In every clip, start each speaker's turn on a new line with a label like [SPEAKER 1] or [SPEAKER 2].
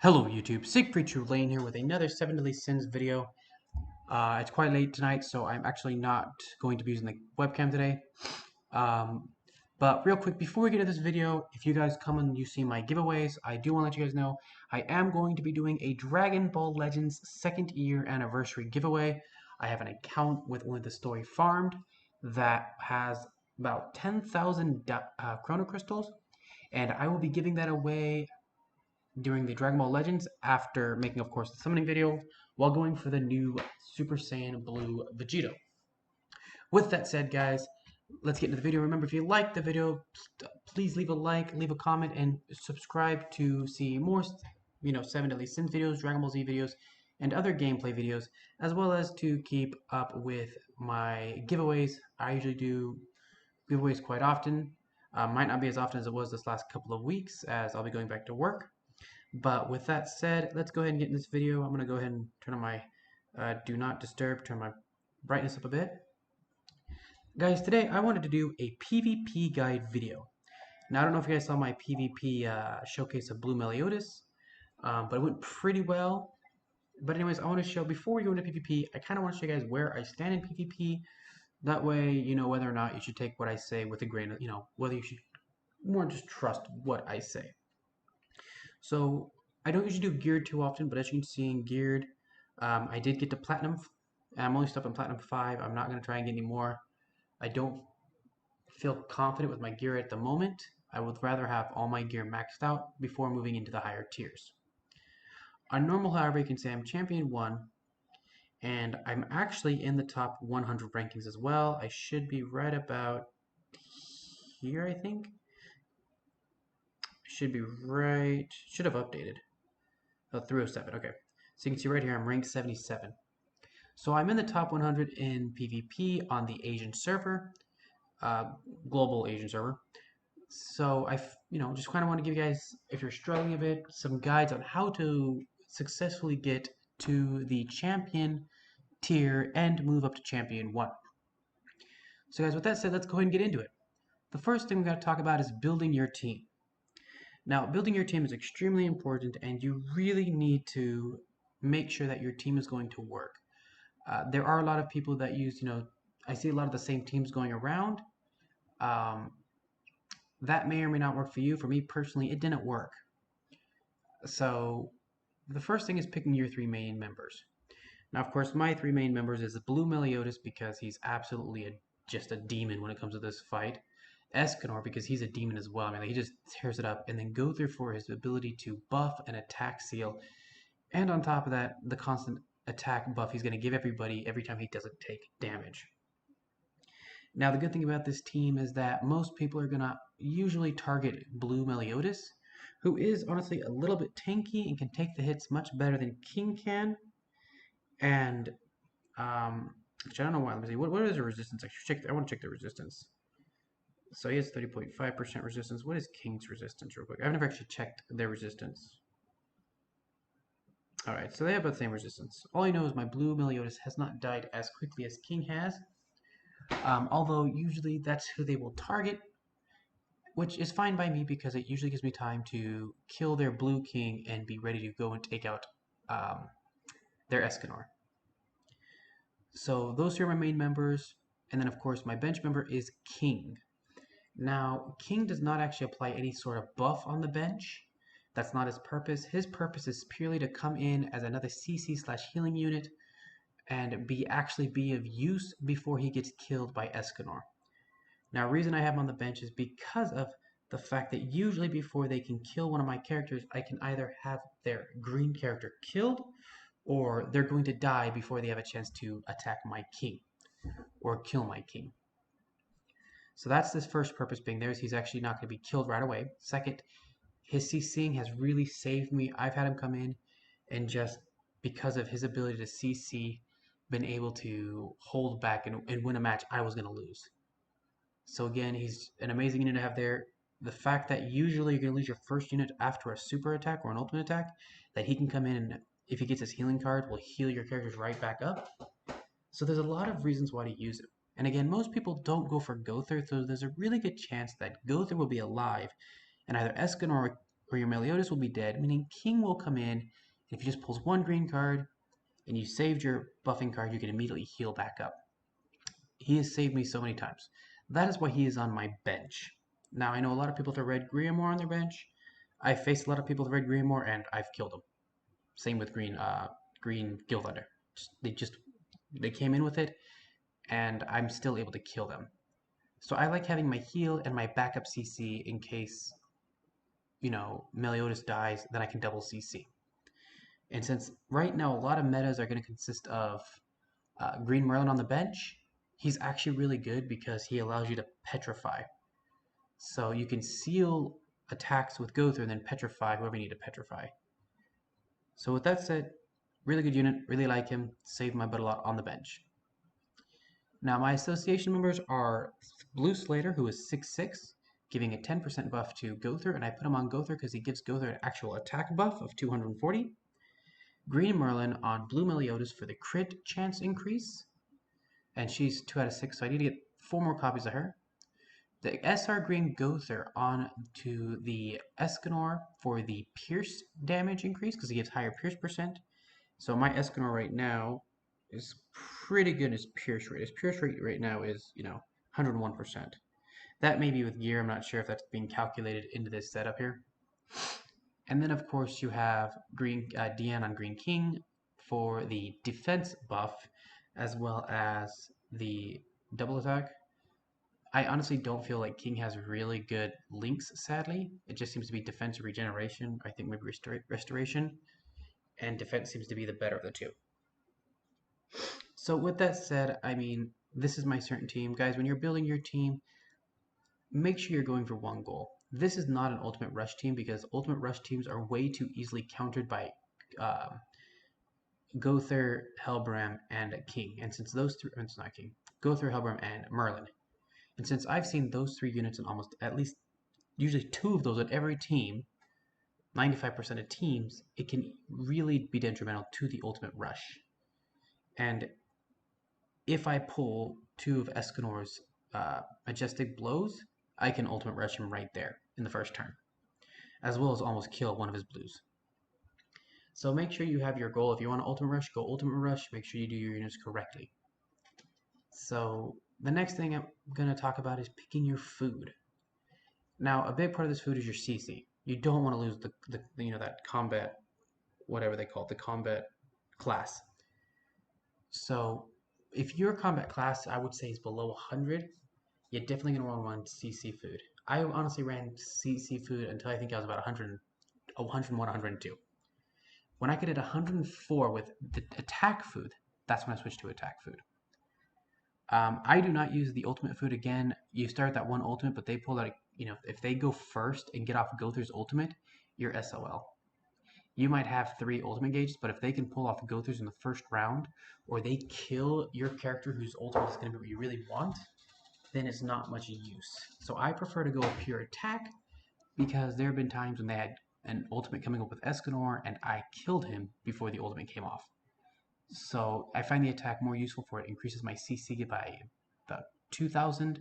[SPEAKER 1] Hello YouTube, Siegfried True Lane here with another 7 Deadly Sins video. It's quite late tonight, so I'm actually not going to be using the webcam today. But real quick, before we get into this video, if you guys come and you see my giveaways, I do want to let you guys know I am going to be doing a Dragon Ball Legends second year anniversary giveaway. I have an account with Only the Story Farmed that has about 10,000 Chrono Crystals, and I will be giving that away during the Dragon Ball Legends after making, of course, the summoning video while going for the new Super Saiyan Blue Vegito. With that said, guys, let's get into the video. Remember, if you liked the video, please leave a like, leave a comment, and subscribe to see more, 7 Deadly Sins videos, Dragon Ball Z videos, and other gameplay videos, as well as to keep up with my giveaways. I usually do giveaways quite often. Might not be as often as it was this last couple of weeks, as I'll be going back to work. But with that said, let's go ahead and get in this video. I'm going to go ahead and turn on my do not disturb, turn my brightness up a bit. Guys, today I wanted to do a PvP guide video. Now, I don't know if you guys saw my PvP showcase of Blue Meliodas, but it went pretty well. But anyways, I want to show, before we go into PvP, I kind of want to show you guys where I stand in PvP. That way, you know whether or not you should take what I say with a grain of, whether you should more just trust what I say. So I don't usually do geared too often, but as you can see in geared, I did get to platinum. I'm only stuck on platinum 5. I'm not going to try and get any more. I don't feel confident with my gear at the moment. I would rather have all my gear maxed out before moving into the higher tiers. On normal, however, you can say I'm champion 1, and I'm actually in the top 100 rankings as well. I should be right about here, I think. Should be right, should have updated. Oh, 307, okay. So you can see right here, I'm ranked 77. So I'm in the top 100 in PvP on the Asian server, global Asian server. So I, just kind of want to give you guys, if you're struggling a bit, some guides on how to successfully get to the champion tier and move up to champion 1. So guys, with that said, let's go ahead and get into it. The first thing we got to talk about is building your team. Now, building your team is extremely important, and you really need to make sure that your team is going to work. There are a lot of people that use, I see a lot of the same teams going around. That may or may not work for you. For me personally, it didn't work. So the first thing is picking your 3 main members. Now, of course, my 3 main members is Blue Meliodas because he's absolutely just a demon when it comes to this fight. Escanor because he's a demon as well. I mean, he just tears it up. And then Gowther for his ability to buff and attack Seal. And on top of that, the constant attack buff he's going to give everybody every time he doesn't take damage. Now, the good thing about this team is that most people are going to usually target Blue Meliodas, who is honestly a little bit tanky and can take the hits much better than King can. And, actually, I don't know why. Let me see. What is the resistance? I want to check the resistance. So he has 30.5% resistance. What is King's resistance real quick? I've never actually checked their resistance. Alright, so they have about the same resistance. All I know is my Blue Meliodas has not died as quickly as King has. Although usually that's who they will target, which is fine by me because it usually gives me time to kill their Blue King and be ready to go and take out their Escanor. So those are my main members, and then of course my bench member is King. Now, King does not actually apply any sort of buff on the bench. That's not his purpose. His purpose is purely to come in as another CC/healing unit and actually be of use before he gets killed by Escanor. Now, the reason I have him on the bench is because of the fact that usually before they can kill one of my characters, I can either have their green character killed or they're going to die before they have a chance to attack my king or kill my king. So that's this first purpose being there, is he's actually not going to be killed right away. Second, his CCing has really saved me. I've had him come in and just because of his ability to CC, been able to hold back and win a match I was going to lose. So again, he's an amazing unit to have there. The fact that usually you're going to lose your first unit after a super attack or an ultimate attack, that he can come in and if he gets his healing card, will heal your characters right back up. So there's a lot of reasons why to use him. And again, most people don't go for Gowther, so there's a really good chance that Gowther will be alive, and either Escanor or your Meliodas will be dead, meaning King will come in, and if he just pulls one green card and you saved your buffing card, you can immediately heal back up. He has saved me so many times. That is why he is on my bench. Now, I know a lot of people with a red Grimmore on their bench. I've faced a lot of people with red Grimmore, and I've killed them. Same with green Gilthunder. They came in with it, and I'm still able to kill them. So I like having my heal and my backup CC in case, Meliodas dies, then I can double CC. And since right now a lot of metas are going to consist of Green Merlin on the bench, he's actually really good because he allows you to petrify. So you can seal attacks with Gowther and then petrify whoever you need to petrify. So with that said, really good unit, really like him, saved my butt a lot on the bench. Now my association members are Blue Slater, who is 6'6", giving a 10% buff to Gowther, and I put him on Gowther because he gives Gowther an actual attack buff of 240. Green Merlin on Blue Meliodas for the crit chance increase, and she's 2 out of 6, so I need to get 4 more copies of her. The SR Green Gowther on to the Escanor for the pierce damage increase because he gives higher pierce percent. So my Escanor right now is pretty good in his pierce rate. His pierce rate right now is, 101%. That may be with gear. I'm not sure if that's being calculated into this setup here. And then, of course, you have Green Dian on Green King for the defense buff, as well as the double attack. I honestly don't feel like King has really good links, sadly. It just seems to be defense or regeneration, I think maybe restoration, and defense seems to be the better of the two. So with that said, I mean, this is my certain team. Guys, when you're building your team, make sure you're going for one goal. This is not an Ultimate Rush team because Ultimate Rush teams are way too easily countered by Gowther, Helbram, and King. And since those three, it's not King, Gowther, Helbram, and Merlin. And since I've seen those 3 units in almost at least usually 2 of those at every team, 95% of teams, it can really be detrimental to the Ultimate Rush. And if I pull 2 of Escanor's Majestic Blows, I can Ultimate Rush him right there in the first turn, as well as almost kill one of his blues. So make sure you have your goal. If you want to Ultimate Rush, go Ultimate Rush. Make sure you do your units correctly. So the next thing I'm going to talk about is picking your food. Now, a big part of this food is your CC. You don't want to lose the that combat, whatever they call it, the combat class. So if your combat class, I would say, is below 100, you're definitely going to want to run CC food. I honestly ran CC food until I think I was about 101, 102. When I get at 104 with the attack food, that's when I switch to attack food. I do not use the ultimate food again. You start that one ultimate, but they pull out, if they go first and get off Gowther's ultimate, you're SOL. You might have 3 ultimate gauges, but if they can pull off Gowther's in the first round, or they kill your character whose ultimate is going to be what you really want, then it's not much use. So I prefer to go with pure attack, because there have been times when they had an ultimate coming up with Escanor, and I killed him before the ultimate came off. So I find the attack more useful for it increases my CC by about 2,000,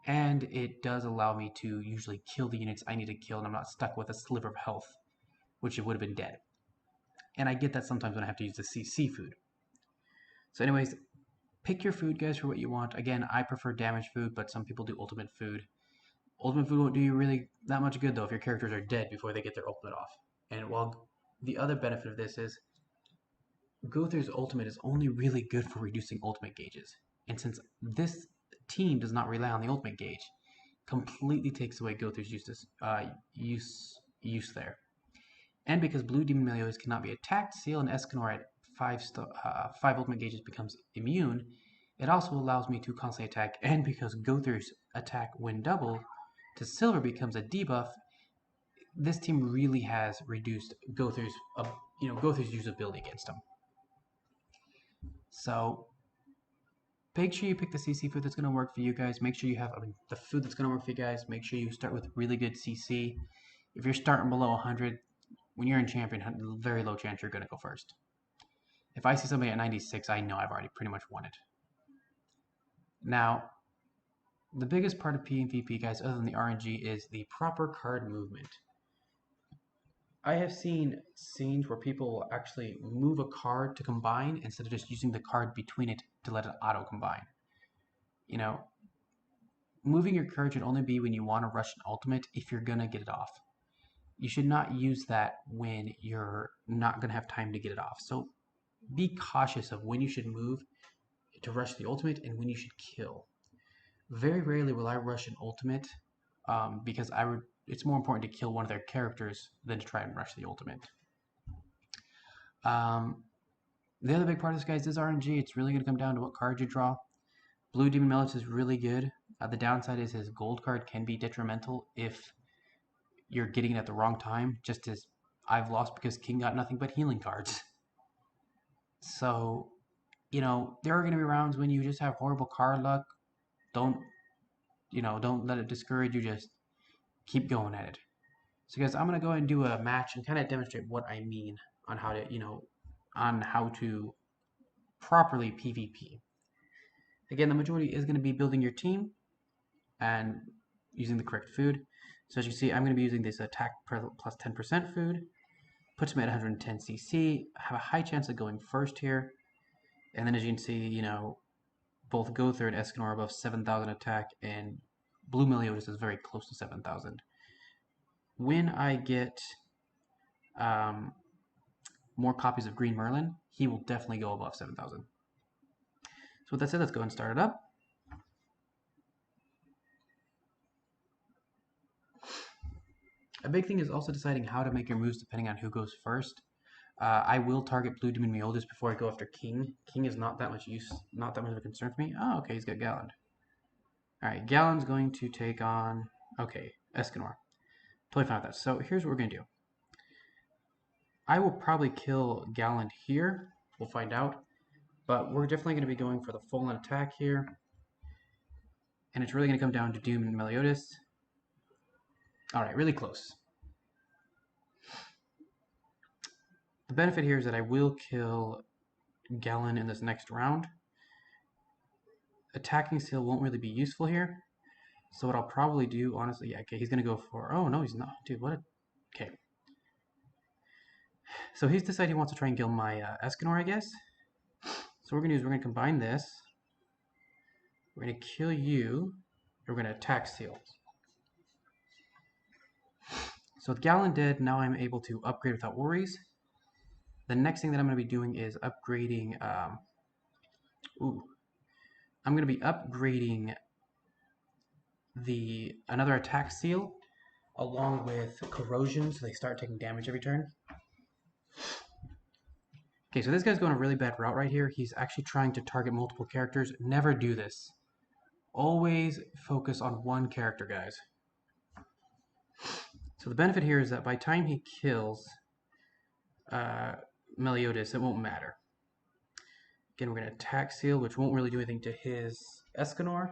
[SPEAKER 1] and it does allow me to usually kill the units I need to kill, and I'm not stuck with a sliver of health, which it would have been dead. And I get that sometimes when I have to use the CC food. So anyways, pick your food, guys, for what you want. Again, I prefer damage food, but some people do ultimate food. Ultimate food won't do you really that much good, though, if your characters are dead before they get their ultimate off. And while the other benefit of this is Gowther's ultimate is only really good for reducing ultimate gauges. And since this team does not rely on the ultimate gauge, completely takes away Gowther's use there. And because Blue Demon Meliodas cannot be attacked, Seal and Escanor at 5 ultimate gauges becomes immune, it also allows me to constantly attack, and because Gowther's attack when doubled to Silver becomes a debuff, this team really has reduced Gowther's usability against him. So make sure you pick the CC food that's going to work for you guys. Make sure you have the food that's going to work for you guys. Make sure you start with really good CC. If you're starting below 100, when you're in champion, very low chance you're going to go first. If I see somebody at 96, I know I've already pretty much won it. Now, the biggest part of PvP, guys, other than the RNG, is the proper card movement. I have seen scenes where people actually move a card to combine instead of just using the card between it to let it auto combine. You know, moving your card should only be when you want to rush an ultimate if you're gonna get it off. You should not use that when you're not gonna have time to get it off. So be cautious of when you should move to rush the ultimate and when you should kill. Very rarely will I rush an ultimate because it's more important to kill one of their characters than to try and rush the ultimate. Um, the other big part of this, guys, is RNG. It's really going to come down to what card you draw. Blue Demon Meliodas is really good. The downside is his gold card can be detrimental if you're getting it at the wrong time, just as I've lost because King got nothing but healing cards. So, there are going to be rounds when you just have horrible card luck. Don't let it discourage you. Just keep going at it. So, guys, I'm going to go ahead and do a match and kind of demonstrate what I mean on how to properly PvP. Again, the majority is going to be building your team and using the correct food. So as you see, I'm going to be using this attack plus 10% food. Puts me at 110 CC. I have a high chance of going first here. And then as you can see, both Gowther and Escanor are above 7,000 attack, and Blue Meliodas is very close to 7,000. When I get more copies of Green Merlin, he will definitely go above 7,000. So with that said, let's go and start it up. A big thing is also deciding how to make your moves depending on who goes first. I will target Blue Demon Meliodas before I go after King. King is not that much of a concern for me. Oh, okay, he's got Galland. Alright, Galland's going to take on, okay, Escanor. Totally fine with that. So here's what we're going to do. I will probably kill Galland here. We'll find out. But we're definitely going to be going for the full-on attack here. And it's really going to come down to Doom and Meliodas. Alright, really close. The benefit here is that I will kill Galland in this next round. Attacking Seal won't really be useful here. So what I'll probably do, honestly, yeah, okay, he's going to go for... Oh, no, he's not. Dude, what? Okay. So he's decided he wants to try and kill my Escanor, I guess. So what we're going to do is we're going to combine this. We're going to kill you. We're going to attack Seal. So with Galland dead, now I'm able to upgrade without worries. The next thing that I'm going to be doing is upgrading... I'm going to be upgrading another attack seal along with corrosion, so they start taking damage every turn. Okay, so this guy's going a really bad route right here. He's actually trying to target multiple characters. Never do this. Always focus on one character, guys. So the benefit here is that by the time he kills Meliodas, it won't matter. Again, we're going to attack Seal, which won't really do anything to his Escanor.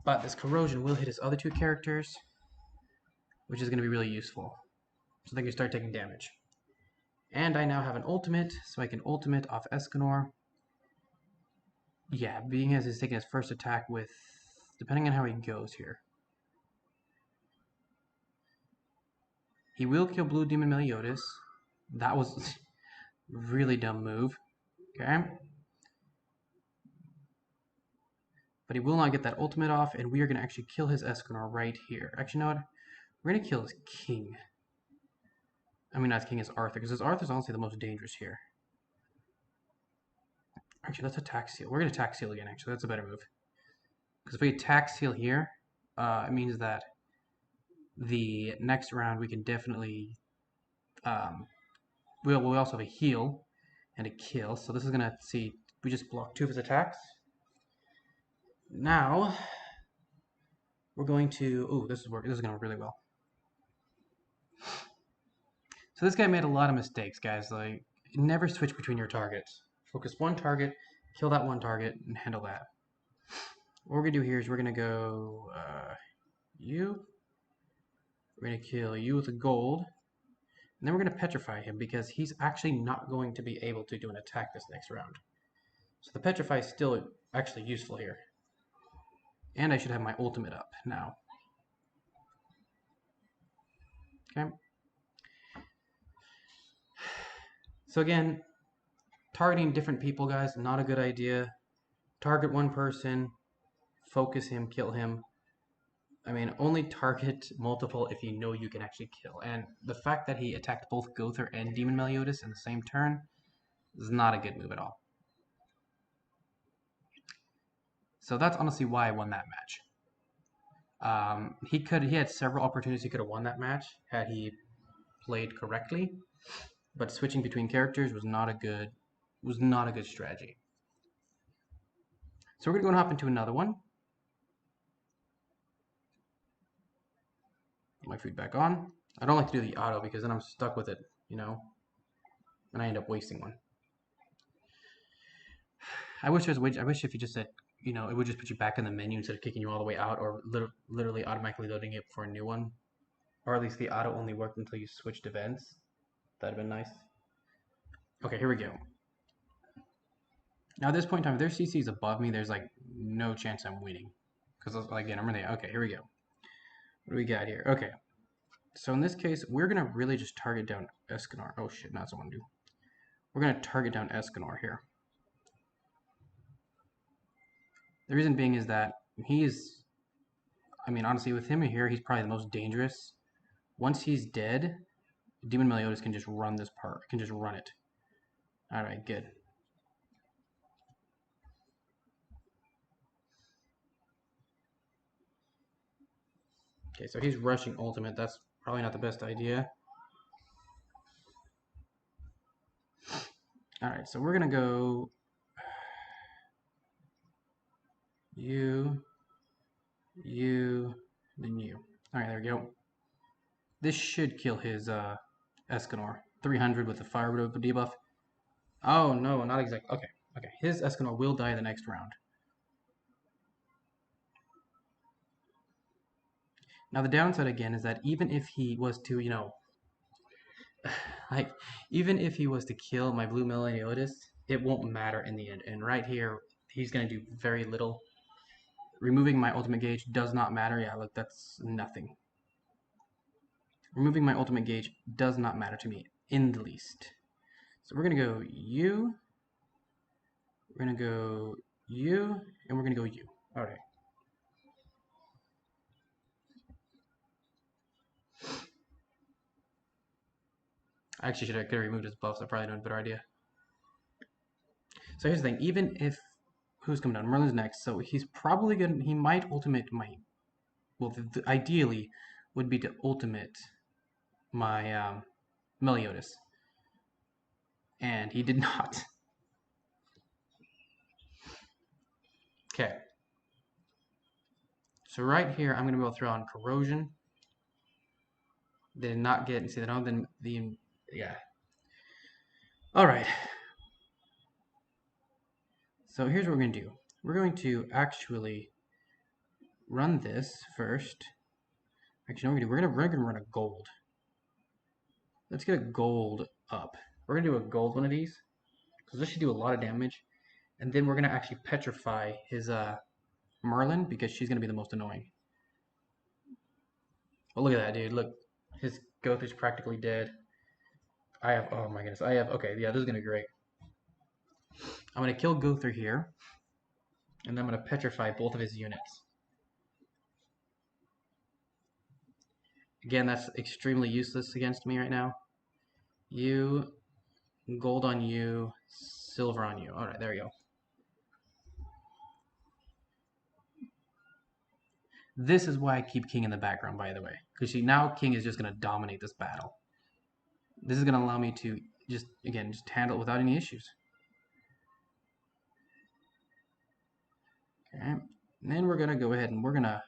[SPEAKER 1] But this corrosion will hit his other two characters, which is going to be really useful. So they can start taking damage. And I now have an ultimate, so I can ultimate off Escanor. Yeah, being as he's taking his first attack with, depending on how he goes here. He will kill Blue Demon Meliodas. That was a really dumb move. Okay. But he will not get that ultimate off, and we are going to actually kill his Escanor right here. Actually, you know what? We're going to kill his King. I mean, not his King, his Arthur, because his Arthur's honestly the most dangerous here. Actually, let's attack Seal. We're going to attack Seal again, actually. That's a better move. Because if we attack Seal here, it means that the next round we can definitely... we also have a heal and a kill. So this is going to, see, we just blocked two of his attacks. Now, we're going to... Ooh, this is going to work really well. So this guy made a lot of mistakes, guys. Like, never switch between your targets. Focus one target, kill that one target, and handle that. What we're going to do here is we're going to go you. We're going to kill you with a gold. And then we're going to petrify him because he's actually not going to be able to do an attack this next round. So the petrify is still actually useful here. And I should have my ultimate up now. Okay. So again, targeting different people, guys, not a good idea. Target one person, focus him, kill him. I mean, only target multiple if you know you can actually kill. And the fact that he attacked both Gowther and Demon Meliodas in the same turn is not a good move at all. So that's honestly why I won that match. He had several opportunities he could have won that match had he played correctly, but switching between characters was not a good strategy. So we're gonna go and hop into another one. Put my food back on. I don't like to do the auto because then I'm stuck with it, you know, and I end up wasting one. I wish if you just said, you know, it would just put you back in the menu instead of kicking you all the way out, or literally automatically loading it for a new one, or at least the auto only worked until you switched events. That'd have been nice. Okay, here we go. Now at this point in time, if their CC is above me, there's like no chance I'm winning. Because again, I'm really okay. Here we go. What do we got here? Okay. So in this case, we're gonna really just target down Escanor. Oh shit, not someone do. We're gonna target down Escanor here. The reason being is that he's, I mean, honestly, with him here, he's probably the most dangerous. Once he's dead, Demon Meliodas can just run this part. Can just run it. All right, good. Okay, so he's rushing ultimate. That's probably not the best idea. All right, so we're gonna go you, then you. All right, there we go. This should kill his Escanor. 300 with the fire debuff. Oh no, not exactly. Okay, okay. His Escanor will die the next round. Now the downside again is that even if he was to, you know, like even if he was to kill my blue Meliodas, it won't matter in the end. And right here, he's gonna do very little. Removing my ultimate gauge does not matter. Yeah, look, that's nothing. Removing my ultimate gauge does not matter to me in the least. So we're gonna go you, we're gonna go you, and we're gonna go you. All right. I actually could have removed his buffs. I probably done a better idea. So here's the thing. Even if who's coming down, Merlin's next. So he's probably gonna. He might ultimate my. Well, ideally, would be to ultimate my Meliodas, and he did not. Okay. So right here, I'm gonna be able to throw on corrosion. They did not get. See, they don't. Then the yeah. All right. So here's what we're going to do. We're going to actually run this first. Actually, no, we're going to run a gold. Let's get a gold up. We're going to do a gold one of these because this should do a lot of damage. And then we're going to actually petrify his Merlin because she's going to be the most annoying. Oh, look at that, dude. Look, his Gowther's practically dead. I have, oh my goodness. I have, okay, yeah, this is going to be great. I'm going to kill Gowther here. And then I'm going to petrify both of his units. Again, that's extremely useless against me right now. You, gold on you, silver on you. Alright, there we go. This is why I keep King in the background, by the way. Because see, now King is just going to dominate this battle. This is going to allow me to just handle it without any issues. Okay, and then we're going to go ahead and we're going to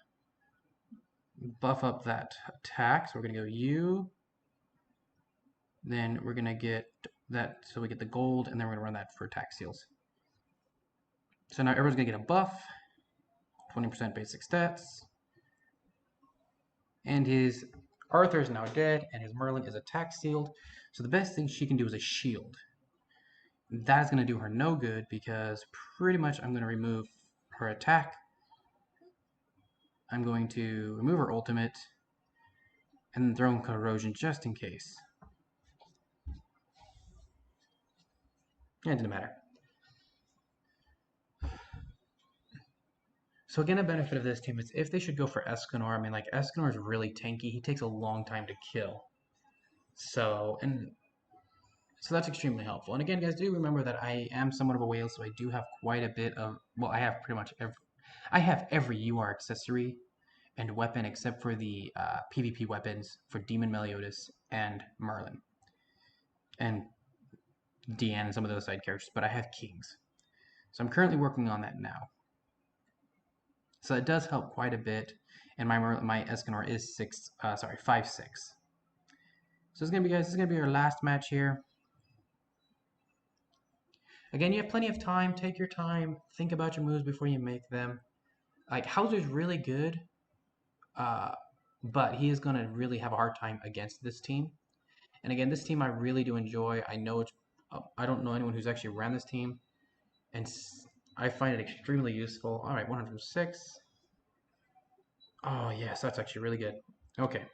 [SPEAKER 1] buff up that attack. So we're going to go you. Then we're going to get that, so we get the gold, and then we're going to run that for attack seals. So now everyone's going to get a buff, 20% basic stats. And his Arthur is now dead, and his Merlin is attack sealed. So the best thing she can do is a shield. That is going to do her no good because pretty much I'm going to remove her attack. I'm going to remove her ultimate and then throw in corrosion just in case. Yeah, it didn't matter. So again, a benefit of this team is if they should go for Escanor, I mean, like, Escanor is really tanky. He takes a long time to kill. So that's extremely helpful. And again, guys, do remember that I am somewhat of a whale, so I do have quite a bit of, well, I have pretty much every UR accessory and weapon except for the PvP weapons for Demon Meliodas and Merlin. And Deanne and some of those side characters, but I have Kings. So I'm currently working on that now. So it does help quite a bit, and my Escanor is 5/6. So this is gonna be our last match here. Again, you have plenty of time. Take your time. Think about your moves before you make them. Like Hauser's really good, uh, but he is gonna really have a hard time against this team. And again, this team I really do enjoy. I know it's I don't know anyone who's actually ran this team, and I find it extremely useful. All right, 106. Oh yes, that's actually really good. Okay.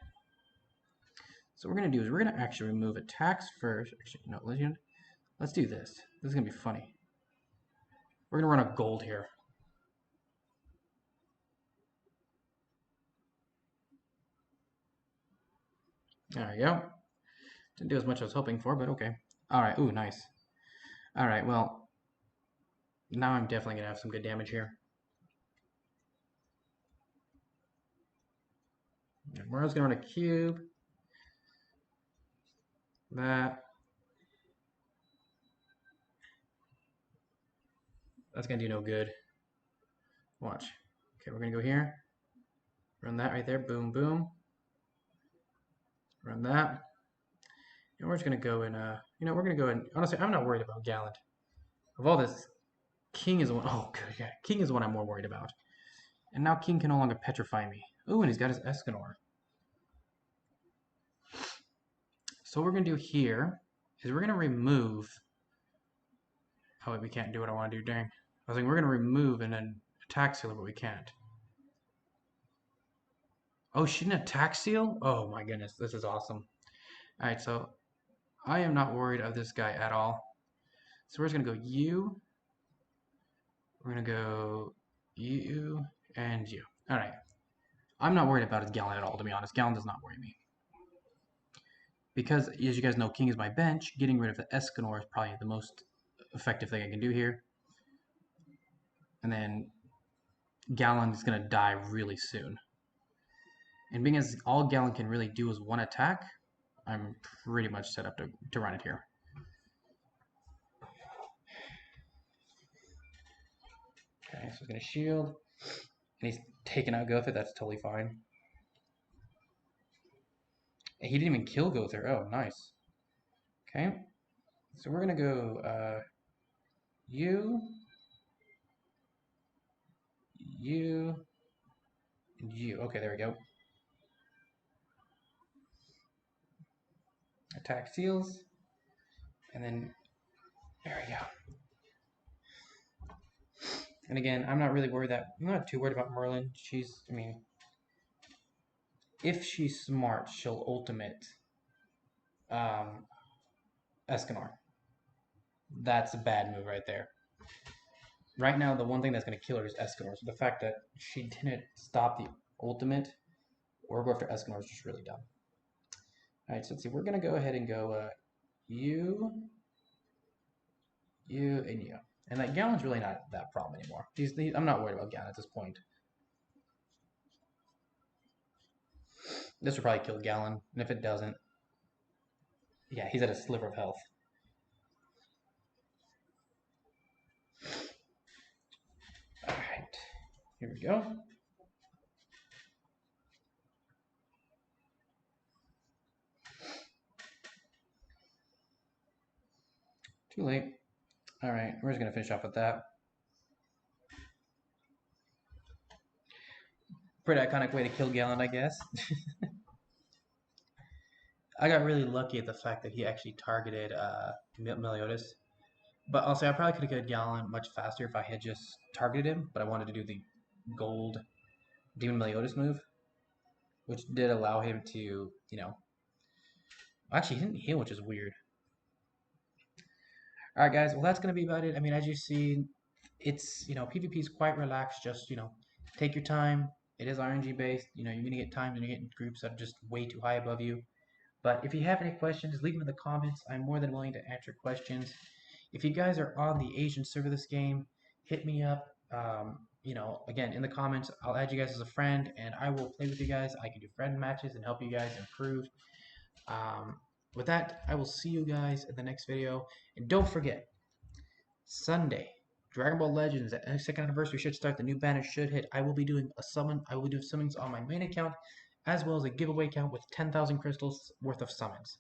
[SPEAKER 1] So what we're gonna do is we're gonna actually remove attacks first. Actually, no, let's do this. This is gonna be funny. We're gonna run a gold here. There we go. Didn't do as much as I was hoping for, but okay. All right. Ooh, nice. All right. Well, now I'm definitely gonna have some good damage here. Mura's gonna run a cube. That's gonna do no good. Watch. Okay, we're gonna go here. Run that right there. Boom, boom. Run that. And we're just gonna go in. We're gonna go in. Honestly, I'm not worried about Gallant. Of all this, King is the one. Oh, good. Yeah, King is the one I'm more worried about. And now King can no longer petrify me. Ooh, and he's got his Escanor. So what we're gonna do here is we're gonna remove. Oh wait, we can't do what I want to do. Dang. I was like, we're gonna remove and then attack seal, but we can't. Oh, she didn't attack seal? Oh my goodness, this is awesome. All right, so I am not worried of this guy at all. So we're just gonna go you. We're gonna go you and you. All right. I'm not worried about his Gallant at all, to be honest. Gallant does not worry me. Because, as you guys know, King is my bench. Getting rid of the Escanor is probably the most effective thing I can do here. And then Gallant is going to die really soon. And being as all Gallant can really do is one attack, I'm pretty much set up to run it here. Okay, so he's going to shield. And he's taking out Gother. That's totally fine. And he didn't even kill Gother. Oh, nice. Okay. So we're going to go you, you, and you. Okay, there we go. Attack seals. And then, there we go. And again, I'm not too worried about Merlin. I mean, if she's smart, she'll ultimate um, Escanor. That's a bad move right there. Right now, the one thing that's going to kill her is Escanor. So the fact that she didn't stop the ultimate or go after Escanor is just really dumb. All right, so let's see. We're going to go ahead and go you, and you. And like Gallon's really not that problem anymore. I'm not worried about Gallon at this point. This will probably kill Gallon, and if it doesn't, yeah, he's at a sliver of health. All right, here we go. Too late. All right, we're just gonna finish off with that. Pretty iconic way to kill Gallon, I guess. I got really lucky at the fact that he actually targeted Meliodas. But also, I probably could have killed Gallon much faster if I had just targeted him, but I wanted to do the gold Demon Meliodas move, which did allow him to, actually, he didn't heal, which is weird. Alright guys, well that's gonna be about it. I mean, as you see, it's, PvP is quite relaxed, just, take your time. It is RNG based, you're gonna get times when you get in groups that are just way too high above you. But if you have any questions, leave them in the comments. I'm more than willing to answer questions. If you guys are on the Asian server of this game, hit me up. Again, in the comments, I'll add you guys as a friend, and I will play with you guys. I can do friend matches and help you guys improve. Um, with that, I will see you guys in the next video. And don't forget, Sunday, Dragon Ball Legends at the second anniversary should start. The new banner should hit. I will be doing a summon. I will be doing summons on my main account, as well as a giveaway account with 10,000 crystals worth of summons.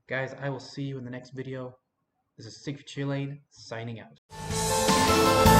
[SPEAKER 1] Guys, I will see you in the next video. This is Secret Cheerlane signing out.